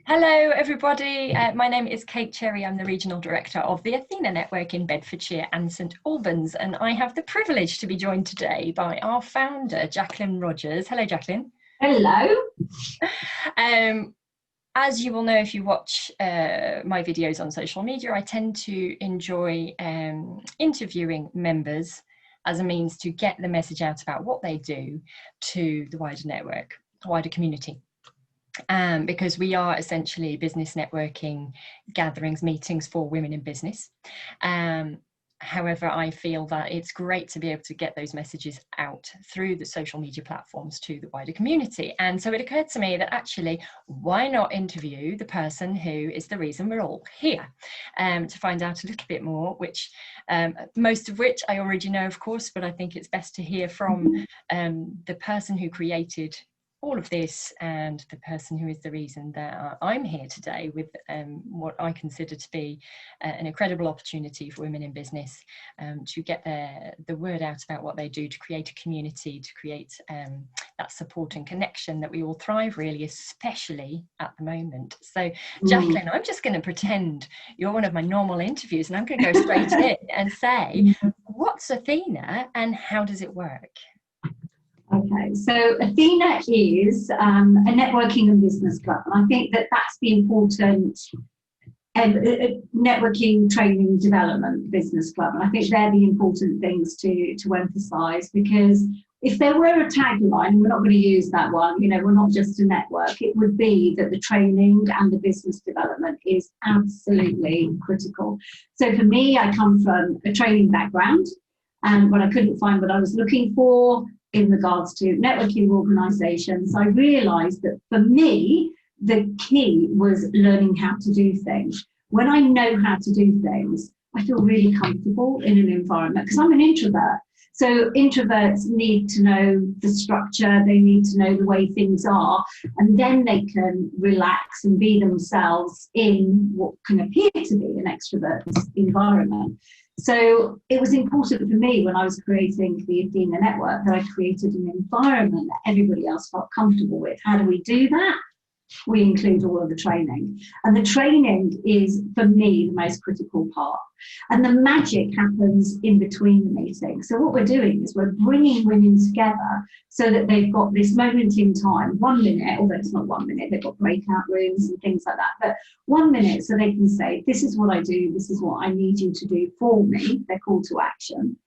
Hello everybody, my name is Kate Cherry. I'm the Regional Director of the Athena Network in Bedfordshire and St Albans, and I have the privilege to be joined today by our founder, Jacqueline Rogers. Hello Jacqueline. Hello. As you will know if you watch my videos on social media, I tend to enjoy interviewing members as a means to get the message out about what they do to the wider network, wider community. Because we are essentially business networking gatherings, meetings for women in business. However, I feel that it's great to be able to get those messages out through the social media platforms to the wider community. And so it occurred to me that actually, why not interview the person who is the reason we're all here, to find out a little bit more, which most of which I already know, of course, but I think it's best to hear from the person who created all of this and the person who is the reason that I'm here today with what I consider to be an incredible opportunity for women in business to get the word out about what they do, to create a community, to create that support and connection that we all thrive really, especially at the moment. So Jacqueline, I'm just going to pretend you're one of my normal interviews and I'm going to go straight in and say, what's Athena and how does it work? Okay, so Athena is a networking and business club, and I think that that's the important networking, training, development business club, and I think they're the important things to emphasise, because if there were a tagline, and we're not going to use that one, you know, we're not just a network, it would be that the training and the business development is absolutely critical. So for me, I come from a training background, and when I couldn't find what I was looking for in regards to networking organisations, I realised that for me, the key was learning how to do things. When I know how to do things, I feel really comfortable in an environment, because I'm an introvert. So introverts need to know the structure, they need to know the way things are, and then they can relax and be themselves in what can appear to be an extrovert's environment. So it was important for me when I was creating the Athena network that I created an environment that everybody else felt comfortable with. How do we do that? We include all of the training. And the training is, for me, the most critical part. And the magic happens in between the meetings. So what we're doing is we're bringing women together so that they've got this moment in time, 1 minute, although it's not 1 minute, they've got breakout rooms and things like that, but 1 minute so they can say, this is what I do, this is what I need you to do for me, their call to action.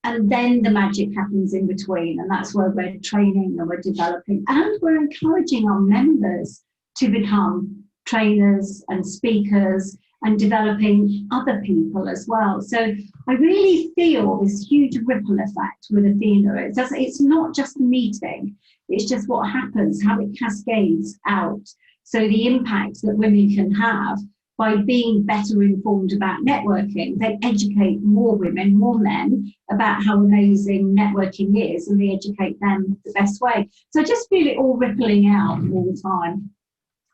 And then the magic happens in between, and that's where we're training and we're developing, and we're encouraging our members to become trainers and speakers and developing other people as well. So I really feel this huge ripple effect with Athena. It's not just the meeting, it's just what happens, how it cascades out. So the impact that women can have by being better informed about networking, they educate more women, more men about how amazing networking is, and they educate them the best way. So I just feel it all rippling out all the time.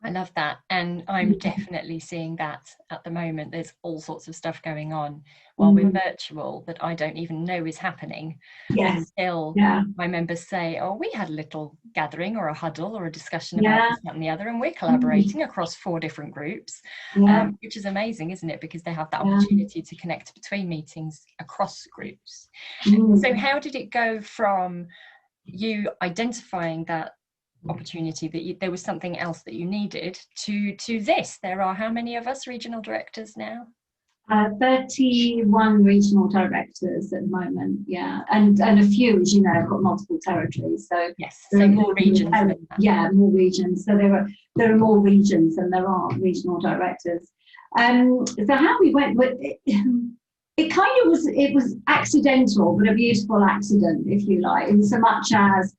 I love that, and I'm definitely seeing that at the moment. There's all sorts of stuff going on while we're virtual that I don't even know is happening until my members say, oh, we had a little gathering or a huddle or a discussion about this, that and the other, and we're collaborating across 4 different groups, which is amazing, isn't it? Because they have that opportunity to connect between meetings across groups. So how did it go from you identifying that opportunity that there was something else that you needed to this? There are how many of us regional directors now? 31 regional directors at the moment, and a few, as you know, have got multiple territories. So yes, so more regions. More regions. So there are more regions than there are regional directors. So how we went with it kind of was accidental, but a beautiful accident, if you like, in so much as,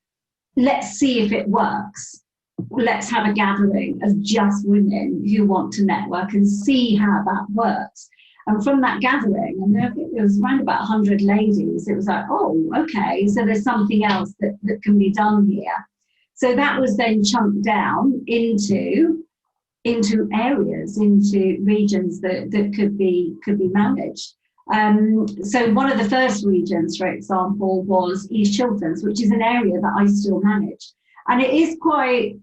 let's see if it works. Let's have a gathering of just women who want to network and see how that works. And from that gathering, and I think it was around about 100 ladies, it was like, oh, okay, so there's something else that can be done here. So that was then chunked down into areas, into regions that could be managed. So one of the first regions, for example, was East Chilterns, which is an area that I still manage. And it is quite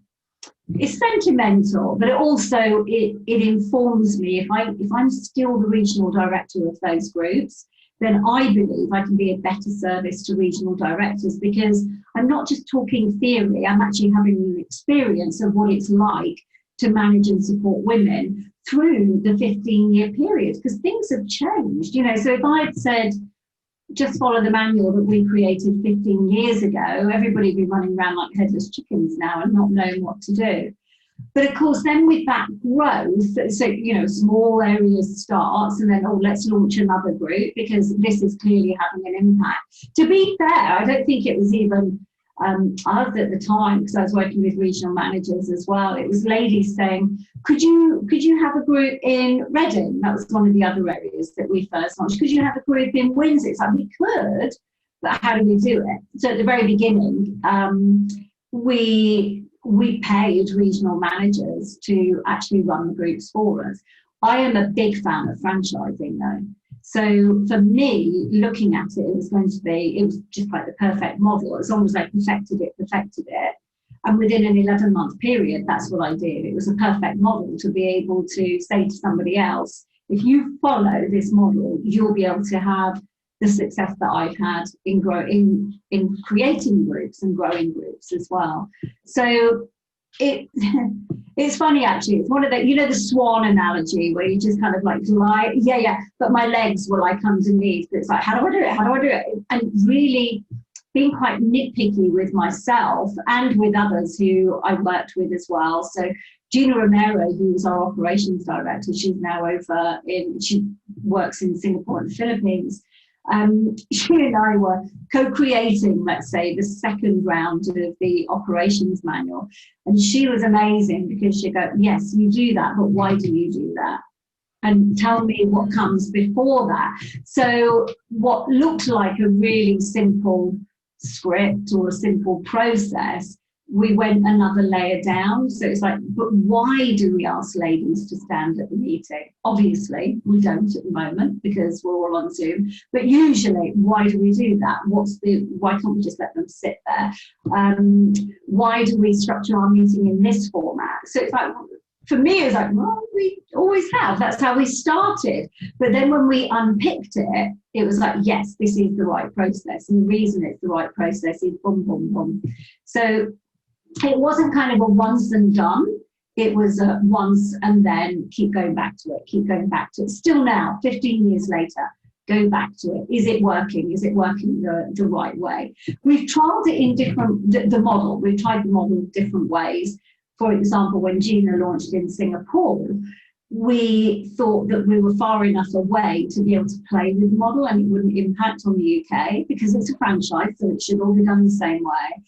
it's sentimental, but it also it informs me. If I'm still the regional director of those groups, then I believe I can be a better service to regional directors, because I'm not just talking theory, I'm actually having an experience of what it's like to manage and support women through the 15-year period, because things have changed. So if I'd said, just follow the manual that we created 15 years ago, everybody would be running around like headless chickens now and not knowing what to do. But of course, then with that growth, so, small areas starts, and then, let's launch another group because this is clearly having an impact. To be fair, I don't think it was even us at the time, because I was working with regional managers as well. It was ladies saying, could you have a group in Reading? That was one of the other areas that we first launched. Could you have a group in Windsor? It's like, we could, but how do we do it? So at the very beginning, we paid regional managers to actually run the groups for us. I am a big fan of franchising though. So for me, looking at it, it was just like the perfect model. As long as I perfected it. And within an 11-month period, that's what I did. It was a perfect model to be able to say to somebody else, if you follow this model, you'll be able to have the success that I've had in creating groups and growing groups as well. So it's funny, actually. It's one of the, the swan analogy where you just kind of like lie, but my legs were like underneath. It's like, how do I do it? And really being quite nitpicky with myself and with others who I worked with as well. So Gina Romero, who was our operations director, she's now she works in Singapore and the Philippines. She and I were co-creating, let's say, the second round of the operations manual. And she was amazing, because she'd go, yes, you do that, but why do you do that? And tell me what comes before that. So what looked like a really simple script or a simple process, we went another layer down. So it's like, but why do we ask ladies to stand at the meeting? Obviously, we don't at the moment because we're all on Zoom. But usually, why do we do that? Why can't we just let them sit there? Why do we structure our meeting in this format? So it's like, for me, it's like, well, we always have. That's how we started. But then when we unpicked it, it was like, yes, this is the right process. And the reason it's the right process is boom, boom, boom. So it wasn't kind of a once and done. It was a once and then keep going back to it. Still now, 15 years later, go back to it. Is it working? Is it working the right way? We've tried it in the model. We've tried the model different ways. For example, when Gina launched in Singapore, we thought that we were far enough away to be able to play with the model and it wouldn't impact on the UK because it's a franchise, so it should all be done the same way.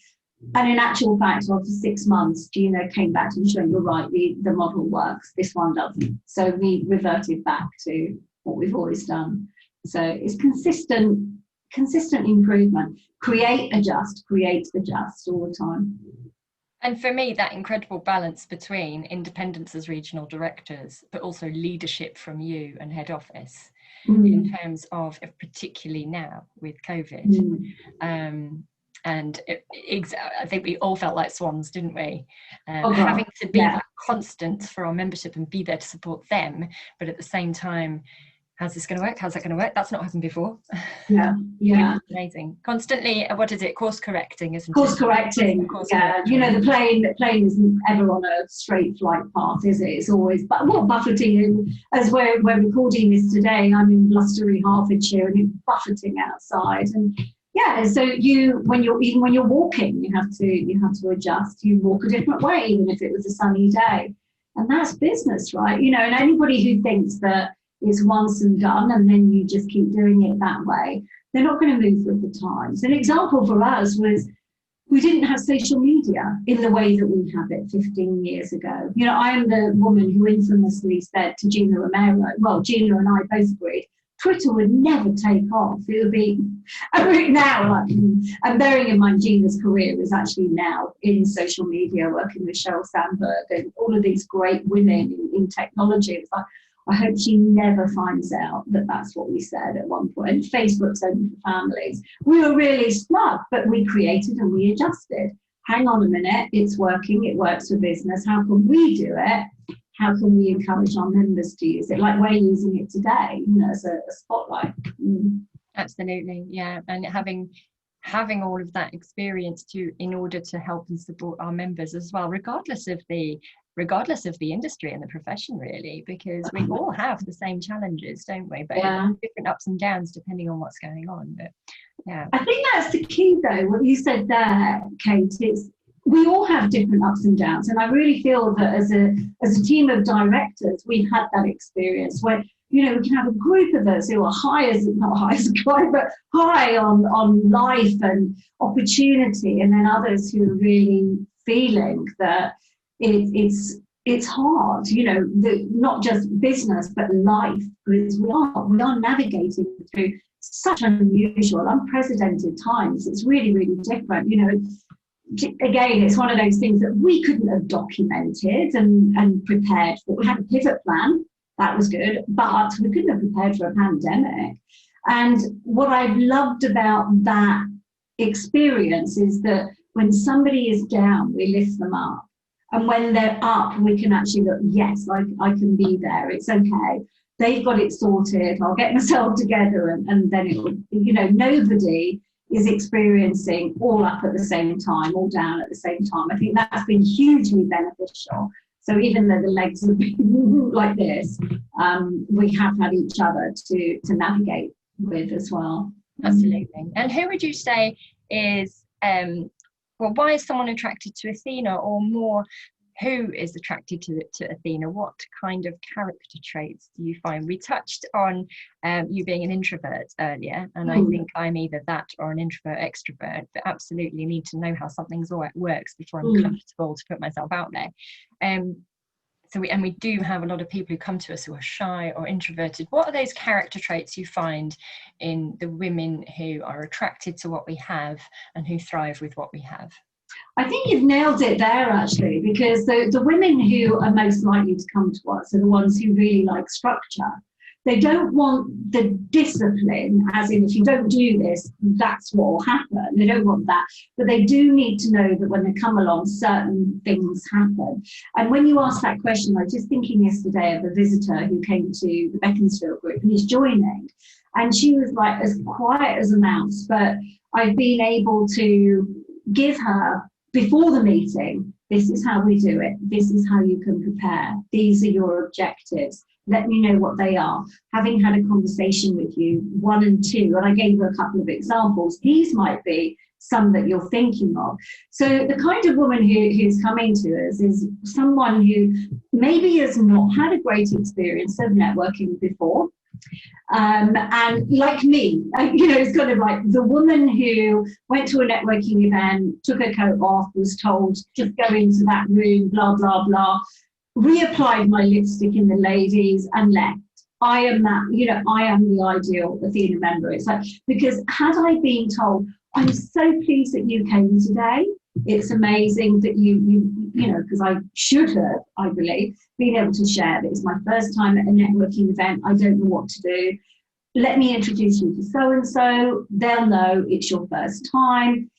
And in actual fact, after 6 months, Gina came back and showed, you're right, the model works, this one doesn't. So we reverted back to what we've always done. So it's consistent improvement. Create, adjust all the time. And for me, that incredible balance between independence as regional directors, but also leadership from you and head office in terms of, particularly now with COVID. And I think we all felt like swans, didn't we? Having to be that constant for our membership and be there to support them, but at the same time, how's this going to work? How's that going to work? That's not happened before. Yeah. Amazing. Constantly, what is it? Course correcting, isn't it? Course correcting. The plane isn't ever on a straight flight path, is it? It's always buffeting. As we're recording this today, I'm in blustery Hertfordshire and it's buffeting outside. And so when you're walking, you have to adjust. You walk a different way, even if it was a sunny day. And that's business, right? And anybody who thinks that it's once and done and then you just keep doing it that way, they're not going to move with the times. An example for us was we didn't have social media in the way that we have it 15 years ago. I am the woman who infamously said to Gina Romero, well, Gina and I both agreed, Twitter would never take off. It would be now, and bearing in mind Gina's career is actually now in social media, working with Sheryl Sandberg and all of these great women in technology. It's like, I hope she never finds out that that's what we said at one point. And Facebook's only for families. We were really smart, but we created and we adjusted. hang on a minute, it's working, it works for business. How can we do it? How can we encourage our members to use it? Like we're using it today, as a spotlight. Absolutely, yeah. And having all of that experience in order to help and support our members as well, regardless of the industry and the profession, really, because we all have the same challenges, don't we? But different ups and downs depending on what's going on. But yeah, I think that's the key, though, what you said there, Kate, is we all have different ups and downs. And I really feel that as a team of directors, we've had that experience where, we can have a group of us who are not high as a guy, but high on life and opportunity, and then others who are really feeling that it's hard, not just business, but life, because we are navigating through such unusual, unprecedented times. It's really, really different. Again, it's one of those things that we couldn't have documented and prepared for. We had a pivot plan, that was good, but we couldn't have prepared for a pandemic. And what I've loved about that experience is that when somebody is down, we lift them up. And when they're up, we can actually look, yes, I can be there. It's okay. They've got it sorted. I'll get myself together. And then nobody is experiencing all up at the same time, all down at the same time. I think that's been hugely beneficial. So even though the legs have been like this, we have had each other to navigate with as well. Absolutely. And who would you say is, why is someone attracted to Athena, or more, who is attracted to Athena? What kind of character traits do you find? We touched on you being an introvert earlier, and I think I'm either that or an introvert extrovert, but absolutely need to know how something works before I'm comfortable to put myself out there. So we do have a lot of people who come to us who are shy or introverted. What are those character traits you find in the women who are attracted to what we have and who thrive with what we have? I think you've nailed it there, actually, because the women who are most likely to come to us are the ones who really like structure. They don't want the discipline, as in if you don't do this, that's what will happen. They don't want that. But they do need to know that when they come along, certain things happen. And when you ask that question, I was just thinking yesterday of a visitor who came to the Beaconsfield group and is joining. And she was like as quiet as a mouse, but I've been able to give her, before the meeting, this is how we do it. This is how you can prepare. These are your objectives. Let me know what they are. Having had a conversation with you, 1 and 2, and I gave her a couple of examples, these might be some that you're thinking of. So the kind of woman who's coming to us is someone who maybe has not had a great experience of networking before. And like me, it's kind of like the woman who went to a networking event, took her coat off, was told, just go into that room, blah, blah, blah, reapplied my lipstick in the ladies and left. I am that, I am the ideal Athena member. It's like, because had I been told, I'm so pleased that you came today. It's amazing that you because I should have, I believe, been able to share that it's my first time at a networking event. I don't know what to do. Let me introduce you to so-and-so. They'll know it's your first time.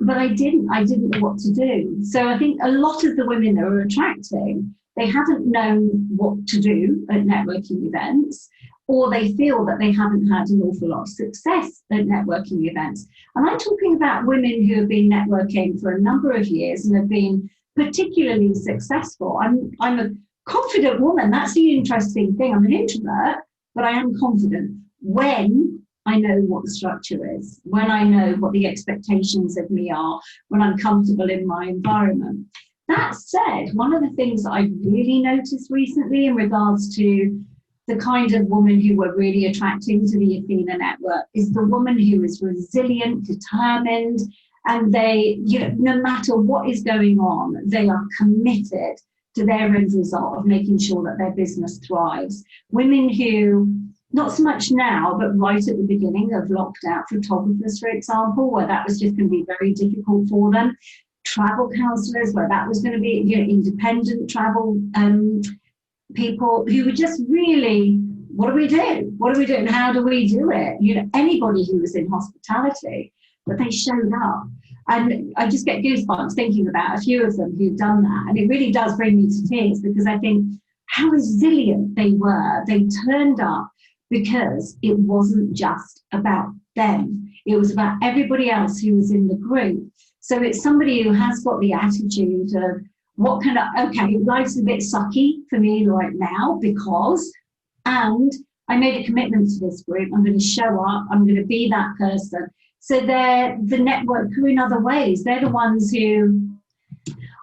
But I didn't know what to do. So I think a lot of the women that are attracting, they haven't known what to do at networking events, or they feel that they haven't had an awful lot of success at networking events. And I'm talking about women who have been networking for a number of years and have been particularly successful. I'm a confident woman. That's the interesting thing. I'm an introvert, but I am confident when I know what the structure is, when I know what the expectations of me are, when I'm comfortable in my environment. That said, one of the things that I've really noticed recently in regards to the kind of woman who we're really attracting to the Athena network is the woman who is resilient, determined, and they, no matter what is going on, they are committed to their end result of making sure that their business thrives. Women who, not so much now, but right at the beginning of lockdown, photographers, for example, where that was just going to be very difficult for them. Travel counsellors, where that was going to be, independent travel people who were just really, what do we do? What do we do? And how do we do it? Anybody who was in hospitality, but they showed up. And I just get goosebumps thinking about a few of them who've done that. And it really does bring me to tears, because I think how resilient they were. They turned up because it wasn't just about them. It was about everybody else who was in the group. So it's somebody who has got the attitude of, what kind of, okay, life's a bit sucky for me right now because, and I made a commitment to this group. I'm going to show up. I'm going to be that person. So they're the network who in other ways. They're the ones who,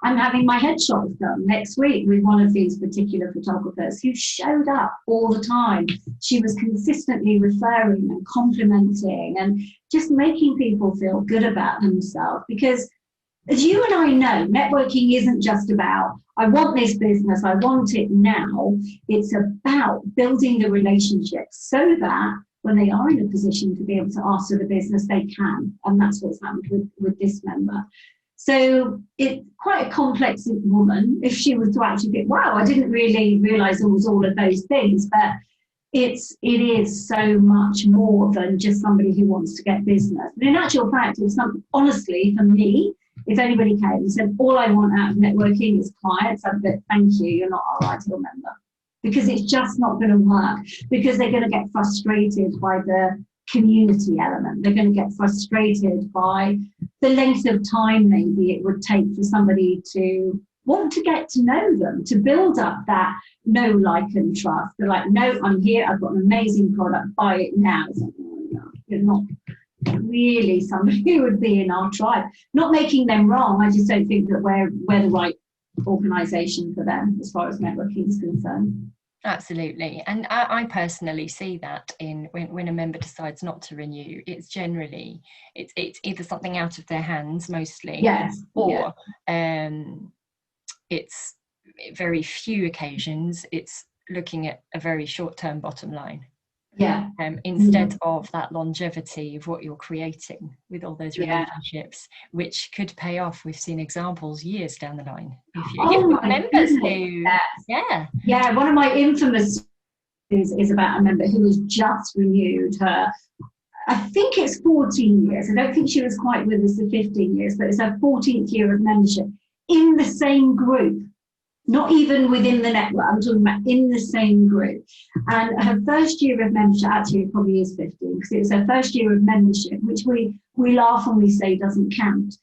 I'm having my headshots done next week with one of these particular photographers who showed up all the time. She was consistently referring and complimenting and just making people feel good about themselves. Because as you and I know, networking isn't just about, I want this business, I want it now. It's about building the relationships so that when they are in a position to be able to ask for the business, they can. And that's what's happened with this member. So it's quite a complex woman if she was to actually think, wow, I didn't really realise it was all of those things. But it is so much more than just somebody who wants to get business. But in actual fact, it's something, honestly, for me, if anybody came and said, all I want out of networking is clients, I'd be, thank you, you're not our ideal member. Because it's just not going to work, because they're going to get frustrated by the community element. They're going to get frustrated by the length of time maybe it would take for somebody to want to get to know them, to build up that know, like, and trust. They're like, no, I'm here, I've got an amazing product, buy it now. It's like, oh, no, you're not really somebody who would be in our tribe. Not making them wrong, I just don't think that we're the right organisation for them as far as networking is concerned. Absolutely. And I personally see that in when a member decides not to renew, it's generally it's either something out of their hands mostly, yes, or it's very few occasions it's looking at a very short-term bottom line. Instead of that longevity of what you're creating with all those relationships, which could pay off. We've seen examples years down the line. If you members who, one of my infamous is about a member who has just renewed her, I think it's 14 years. I don't think she was quite with us for 15 years, but it's her 14th year of membership in the same group. Not even within the network, I'm talking about in the same group. And her first year of membership, actually it probably is 15, because it was her first year of membership, which we laugh and we say doesn't count.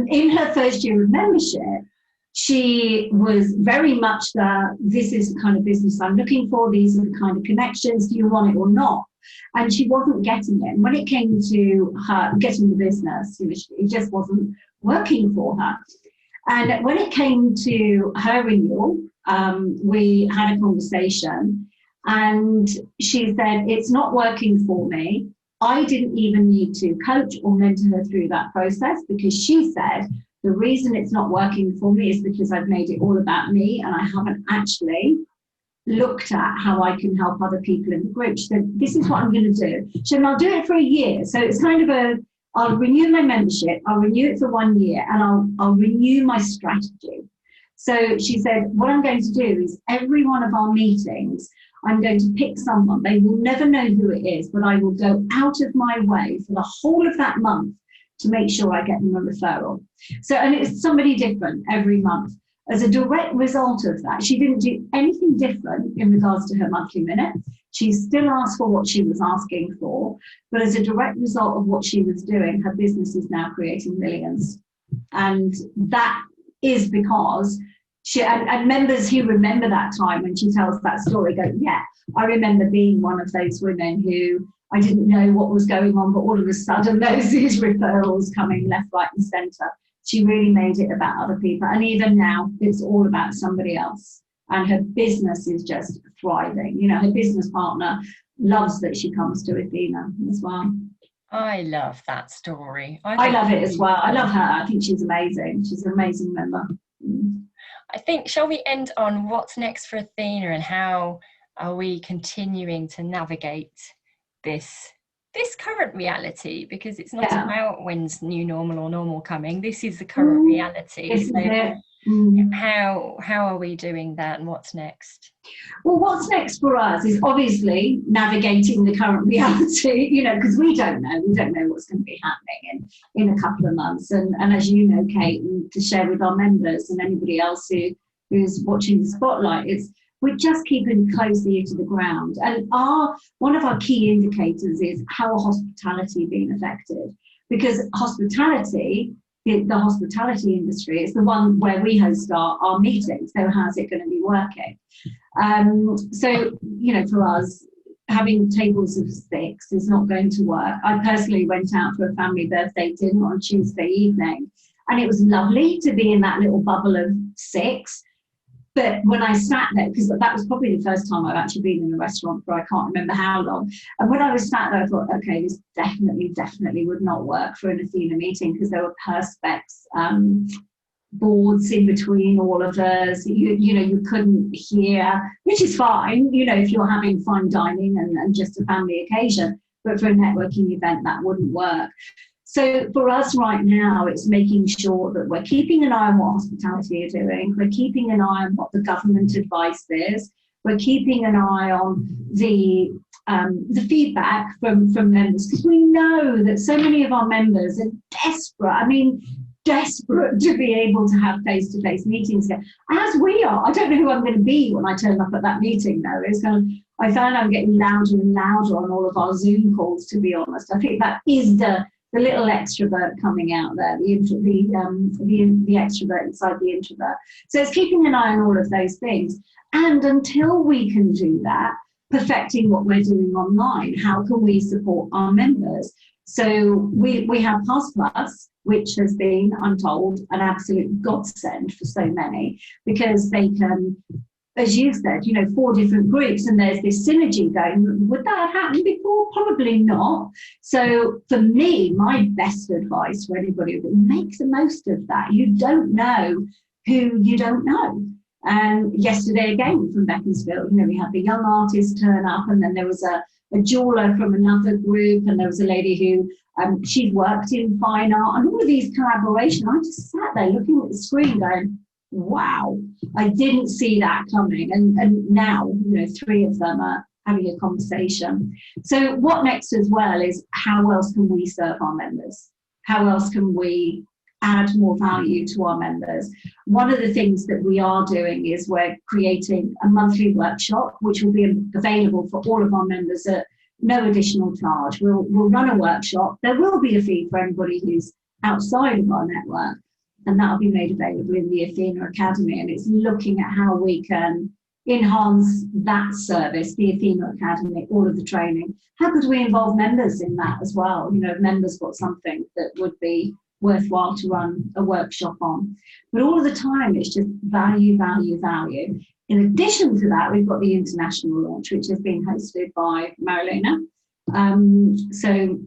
In her first year of membership, she was very much this is the kind of business I'm looking for, these are the kind of connections, do you want it or not? And she wasn't getting it. And when it came to her getting the business, it just wasn't working for her. And when it came to her renewal, we had a conversation and she said, it's not working for me. I didn't even need to coach or mentor her through that process, because she said, the reason it's not working for me is because I've made it all about me and I haven't actually looked at how I can help other people in the group. She said, this is what I'm going to do. She said, I'll do it for a year. So it's kind of I'll renew my membership, I'll renew it for 1 year, and I'll renew my strategy. So she said, what I'm going to do is every one of our meetings, I'm going to pick someone. They will never know who it is, but I will go out of my way for the whole of that month to make sure I get them a referral. So, and it's somebody different every month. As a direct result of that, she didn't do anything different in regards to her monthly minute. She still asked for what she was asking for, but as a direct result of what she was doing, her business is now creating millions. And that is because and members who remember that time when she tells that story go, yeah, I remember being one of those women who I didn't know what was going on, but all of a sudden there's these referrals coming left, right and centre. She really made it about other people. And even now, it's all about somebody else. And her business is just thriving. You know, her business partner loves that she comes to Athena as well. I love that story. I love it as well. I love her. I think she's amazing. She's an amazing member. I think, shall we end on what's next for Athena and how are we continuing to navigate this current reality, because it's not about when's new normal or normal coming. This is the current reality. This is it. How are we doing that, and what's next? Well, what's next for us is obviously navigating the current reality, you know, because we don't know what's going to be happening in a couple of months. And as you know, Kate, and to share with our members and anybody else who's watching the spotlight, we're just keeping close ear to the ground. And one of our key indicators is how hospitality being affected, because hospitality, the hospitality industry is the one where we host our meetings. So how's it going to be working? So, you know, for us, having tables of 6 is not going to work. I personally went out for a family birthday dinner on Tuesday evening, and it was lovely to be in that little bubble of 6. But when I sat there, because that was probably the first time I've actually been in a restaurant for I can't remember how long. And when I was sat there, I thought, okay, this definitely would not work for an Athena meeting, because there were perspex boards in between all of us. You know, you couldn't hear, which is fine, you know, if you're having fine dining and just a family occasion. But for a networking event, that wouldn't work. So for us right now, it's making sure that we're keeping an eye on what hospitality are doing. We're keeping an eye on what the government advice is. We're keeping an eye on the feedback from members, because we know that so many of our members are desperate to be able to have face-to-face meetings again, as we are. I don't know who I'm going to be when I turn up at that meeting, though. I find I'm getting louder and louder on all of our Zoom calls, to be honest. I think that is the little extrovert coming out there, the extrovert inside the introvert. So it's keeping an eye on all of those things. And until we can do that, perfecting what we're doing online, how can we support our members? So we have Pass Plus, which has been, I'm told, an absolute godsend for so many, because they can, as you said, you know, 4 different groups, and there's this synergy going. Would that have happened before? Probably not. So for me, my best advice for anybody would make the most of that. You don't know who you don't know. And yesterday again from Beaconsfield, you know, we had the young artist turn up, and then there was a jeweler from another group, and there was a lady who she'd worked in fine art, and all of these collaboration. I just sat there looking at the screen going, wow, I didn't see that coming. And now, you know, 3 of them are having a conversation. So what next as well is, how else can we serve our members? How else can we add more value to our members? One of the things that we are doing is we're creating a monthly workshop, which will be available for all of our members at no additional charge. We'll run a workshop. There will be a fee for anybody who's outside of our network, and that'll be made available in the Athena Academy. And it's looking at how we can enhance that service, the Athena Academy, all of the training. How could we involve members in that as well? You know, if members got something that would be worthwhile to run a workshop on. But all of the time, it's just value, value, value. In addition to that, we've got the international launch, which has been hosted by Marilena. So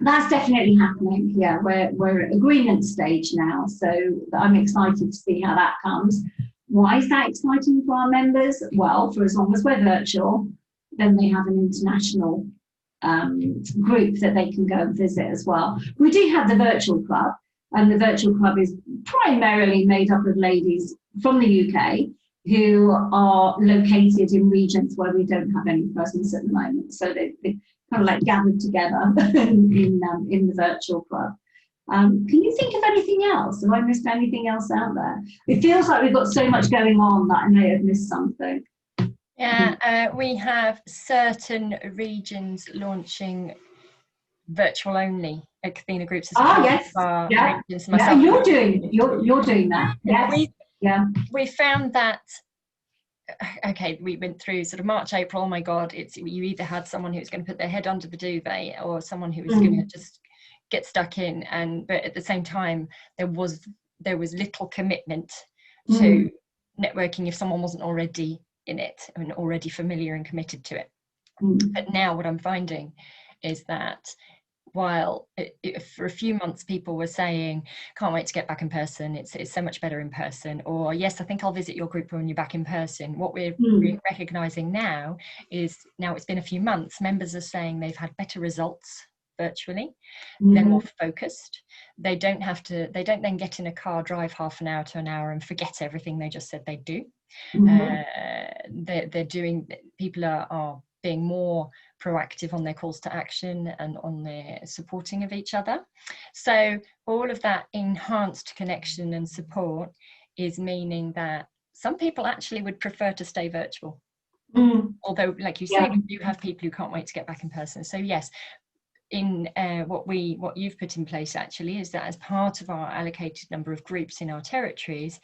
that's definitely happening. Yeah, we're at agreement stage now. So I'm excited to see how that comes. Why is that exciting for our members? Well, for as long as we're virtual, then they have an international group that they can go and visit as well. We do have the virtual club, and the virtual club is primarily made up of ladies from the UK who are located in regions where we don't have any presence at the moment. So they've kind of like gathered together in the virtual club. Can you think of anything else? Have I missed anything else out there? It feels like we've got so much going on that I may have missed something. Yeah, we have certain regions launching virtual only Athena groups as well. Yes, yeah. Myself. You're doing that. Yes. We found that. Okay, we went through sort of March, April. Oh my God, you either had someone who was going to put their head under the duvet, or someone who was going to just get stuck in. But at the same time, there was little commitment to networking if someone wasn't already in it and already familiar and committed to it. But now what I'm finding is that while for a few months people were saying, can't wait to get back in person, it's so much better in person, or yes, I think I'll visit your group when you're back in person, what we're recognizing now is, now it's been a few months, members are saying they've had better results virtually. They're more focused. They don't then get in a car, drive half an hour to an hour and forget everything they just said they'd do. People are being more proactive on their calls to action and on their supporting of each other. So all of that enhanced connection and support is meaning that some people actually would prefer to stay virtual. Although, like you say, we do have people who can't wait to get back in person. So yes, in what you've put in place actually is that as part of our allocated number of groups in our territories,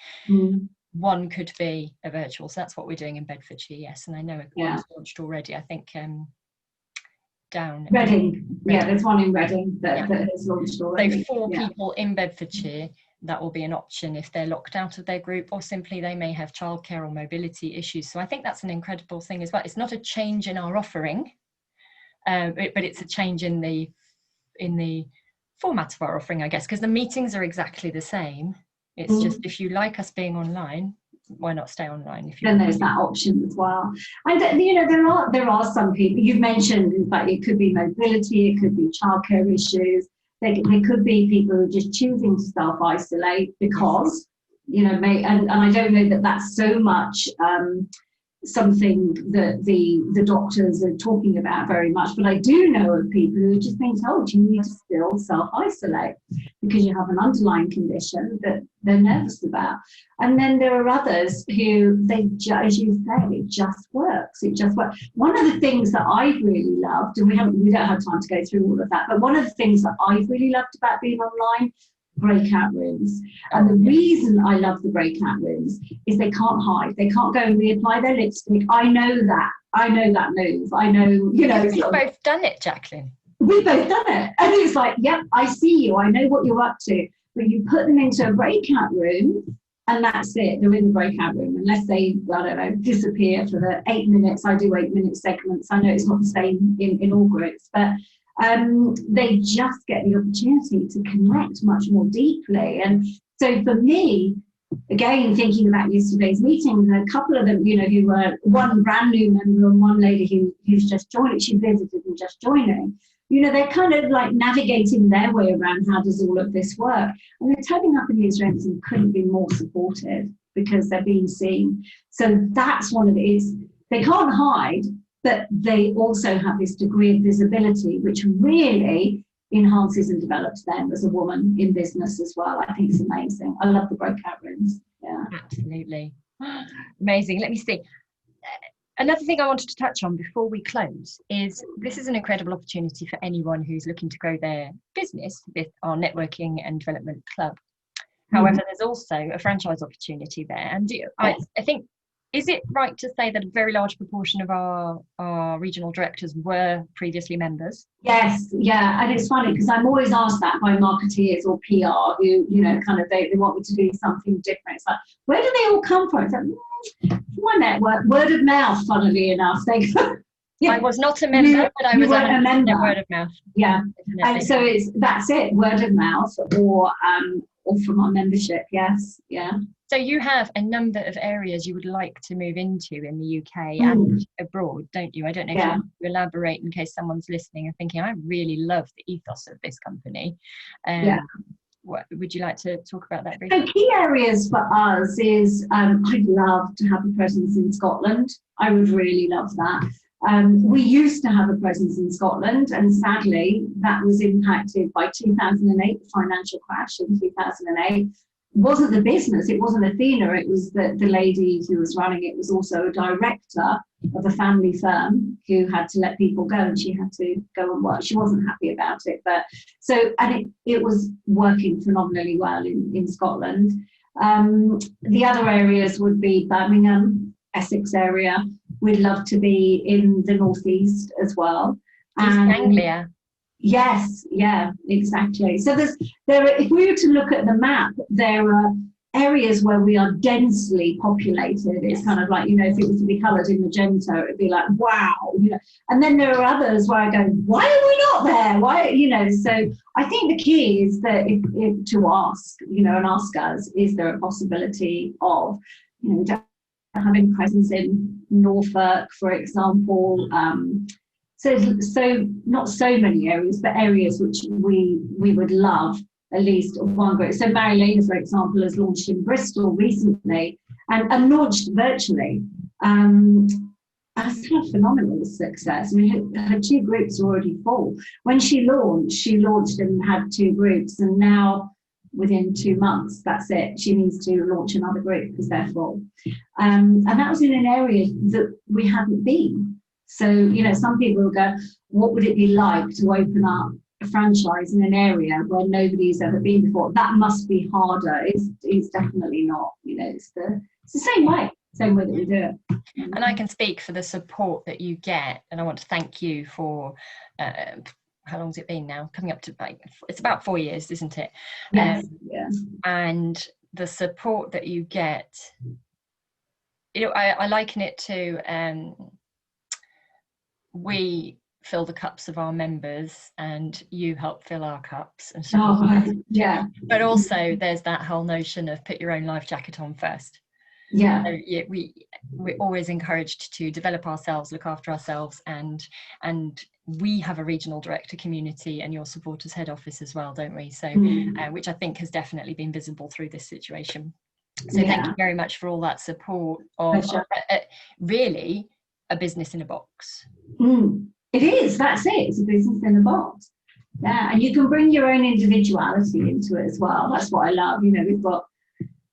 one could be a virtual. So that's what we're doing in Bedfordshire, yes. And I know one's launched already, I think down Reading. Yeah, there's one in Reading that has launched already. So 4 people in Bedfordshire, that will be an option if they're locked out of their group, or simply they may have childcare or mobility issues. So I think that's an incredible thing as well. It's not a change in our offering, but it's a change in the format of our offering, I guess, because the meetings are exactly the same. It's just, if you like us being online, why not stay online? Then there's that option as well. And you know, there are some people you've mentioned. In fact, it could be mobility, it could be childcare issues. There could be people who are just choosing to self-isolate because, you know, and I don't know that that's so much something that the doctors are talking about very much, but I do know of people who are just being told you need to still self-isolate because you have an underlying condition that they're nervous about. And then there are others who as you say, it just works. One of the things that I've really loved, and we don't have time to go through all of that, but one of the things that I've really loved about being online, breakout rooms. And the reason I love the breakout rooms is they can't hide. They can't go and reapply their lipstick. I know that move. I know, you know. We've both done it, Jacqueline. We've both done it. And it's like, yep, I see you. I know what you're up to. But you put them into a breakout room and that's it. They're in the breakout room unless they, I don't know, disappear for the 8 minutes. I do 8-minute segments. I know it's not the same in all groups, but they just get the opportunity to connect much more deeply. And so for me, again, thinking about yesterday's meeting, a couple of them, you know, who were one brand new member and one lady who's just joined, she visited and just joining, you know, they're kind of like navigating their way around how does all of this work. And they're turning up in these events and couldn't be more supported because they're being seen. So that's one of it is they can't hide, but they also have this degree of visibility, which really enhances and develops them as a woman in business as well. I think it's amazing. I love the breakout rooms. Yeah, absolutely. Amazing. Let me see. Another thing I wanted to touch on before we close is this is an incredible opportunity for anyone who's looking to grow their business with our networking and development club. However, there's also a franchise opportunity there. And I think, is it right to say that a very large proportion of our regional directors were previously members? Yes, yeah. And it's funny because I'm always asked that by marketeers or PR who, you know, kind of they want me to do something different. It's like, where do they all come from? It's like, my network, word of mouth, funnily enough. I was not a member, but I was a member. Word of mouth. Yeah. And so that's it, word of mouth or from our membership. Yes. Yeah. So you have a number of areas you would like to move into in the UK and abroad, don't you? I don't know if you want to elaborate in case someone's listening and thinking, I really love the ethos of this company. What would you like to talk about that briefly? So key areas for us is I'd love to have a presence in Scotland. I would really love that. We used to have a presence in Scotland, and sadly that was impacted by 2008, the financial crash in 2008. Wasn't the business, it wasn't Athena, it was the lady who was running it was also a director of a family firm who had to let people go, and she had to go and work. She wasn't happy about it, but so, and it was working phenomenally well in Scotland. The other areas would be Birmingham, Essex area. We'd love to be in the northeast as well. East Anglia. Yes, yeah, exactly. So if we were to look at the map, there are areas where we are densely populated. It's kind of like, you know, if it was to be coloured in magenta, it would be like, wow, you know. And then there are others where I go, why are we not there? Why, you know? So I think the key is that if to ask, you know, and ask us, is there a possibility of, you know, having presence in Norfolk, for example, So not so many areas, but areas which we would love at least one group. So Mary Lena, for example, has launched in Bristol recently and launched virtually. Has had phenomenal success. I mean, her 2 groups are already full. When she launched and had 2 groups, and now within 2 months, that's it. She needs to launch another group because they're full. And that was in an area that we hadn't been. So, you know, some people will go, what would it be like to open up a franchise in an area where nobody's ever been before? That must be harder. It's definitely not. You know, it's the same way that we do it. And I can speak for the support that you get, and I want to thank you for how long's it been now? Coming up to it's about 4 years, isn't it? Yes. And the support that you get, you know, I liken it to we fill the cups of our members and you help fill our cups, and so yeah. But also there's that whole notion of put your own life jacket on first. Yeah. So we're always encouraged to develop ourselves, look after ourselves, and we have a regional director community and your supporters head office as well, don't we? So which I think has definitely been visible through this situation. So thank you very much for all that support of really a business in a box. It is, that's it, it's a business in a box. Yeah, and you can bring your own individuality into it as well. That's what I love. You know, we've got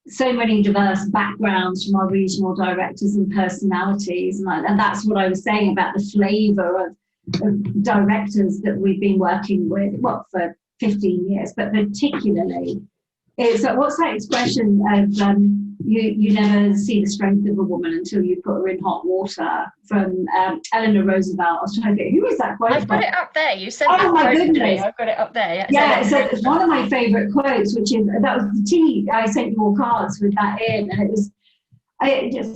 so many diverse backgrounds from our regional directors and personalities, and that's what I was saying about the flavour of directors that we've been working with, well, for 15 years, but particularly, it's what's that expression of you never see the strength of a woman until you put her in hot water, from Eleanor Roosevelt. I was trying to get, who is that quote? I've got it up there. You said, oh my goodness, I've got it up there. Yeah, so it's one of my favourite quotes, which is, that was the tea. I sent you all cards with that in, and it was,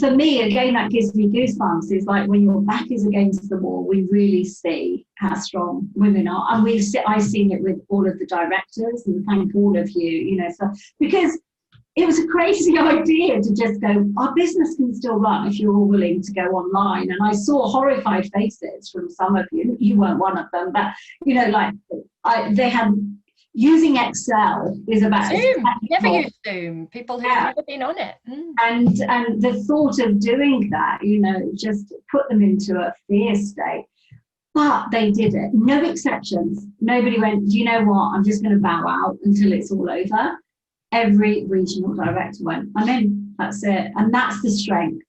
for me, again, that gives me goosebumps. It's like when your back is against the wall, we really see how strong women are. And I've seen it with all of the directors, and thank all of you, you know, so, because it was a crazy idea to just go, our business can still run if you're all willing to go online. And I saw horrified faces from some of you. You weren't one of them, but, you know, like they had, using Excel is about Zoom. Never used Zoom. People who've never been on it. And the thought of doing that, you know, just put them into a fear state. But they did it. No exceptions. Nobody went, do you know what? I'm just going to bow out until it's all over. Every regional director went, I'm in. That's it. And that's the strength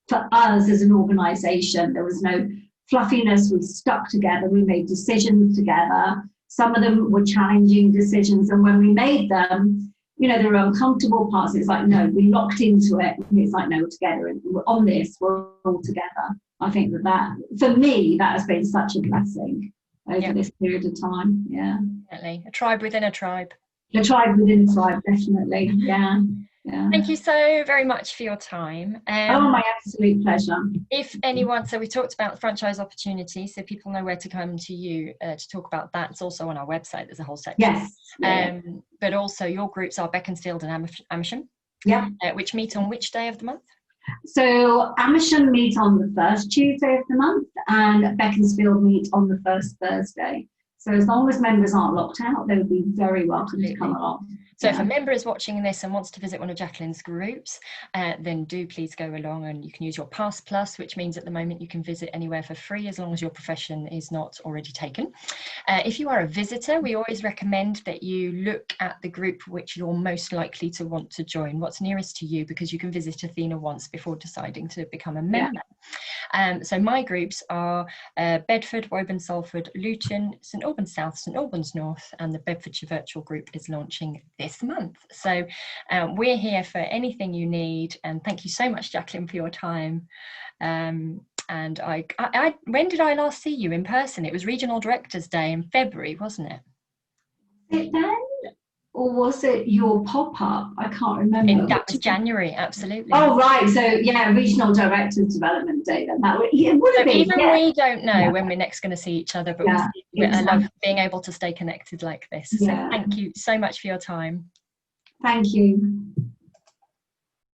for us as an organisation. There was no fluffiness. We stuck together. We made decisions together. Some of them were challenging decisions. And when we made them, you know, there were uncomfortable parts. It's like, no, we locked into it. And it's like, no, we're together. And we're on this. We're all together. I think that for me, that has been such a blessing over this period of time. Yeah. Definitely. A tribe within a tribe. A tribe within a tribe, definitely. Yeah. Thank you so very much for your time. My absolute pleasure. If anyone, so we talked about franchise opportunities, so people know where to come to you to talk about that. It's also on our website. There's a whole section. Yes. But also your groups are Beaconsfield and Amersham. Yeah. Which meet on which day of the month? So Amersham meet on the first Tuesday of the month, and Beaconsfield meet on the first Thursday. So as long as members aren't locked out, they would be very welcome to come along. So if a member is watching this and wants to visit one of Jacqueline's groups, then do please go along, and you can use your Pass Plus, which means at the moment you can visit anywhere for free as long as your profession is not already taken. If you are a visitor, we always recommend that you look at the group which you're most likely to want to join, what's nearest to you, because you can visit Athena once before deciding to become a member. So my groups are Bedford, Woburn, Salford, Luton, St Albans South, St Albans North, and the Bedfordshire Virtual Group is launching this month. So we're here for anything you need, and thank you so much, Jacqueline, for your time. And I when did I last see you in person? It was Regional Directors Day in February, wasn't it? Was it then? Or was it your pop-up? I can't remember. That was January, absolutely. Oh, right. So, yeah, Regional Directors Development Day. Then that would, it would have been. Even we don't know when we're next going to see each other, but I love being able to stay connected like this. So thank you so much for your time. Thank you.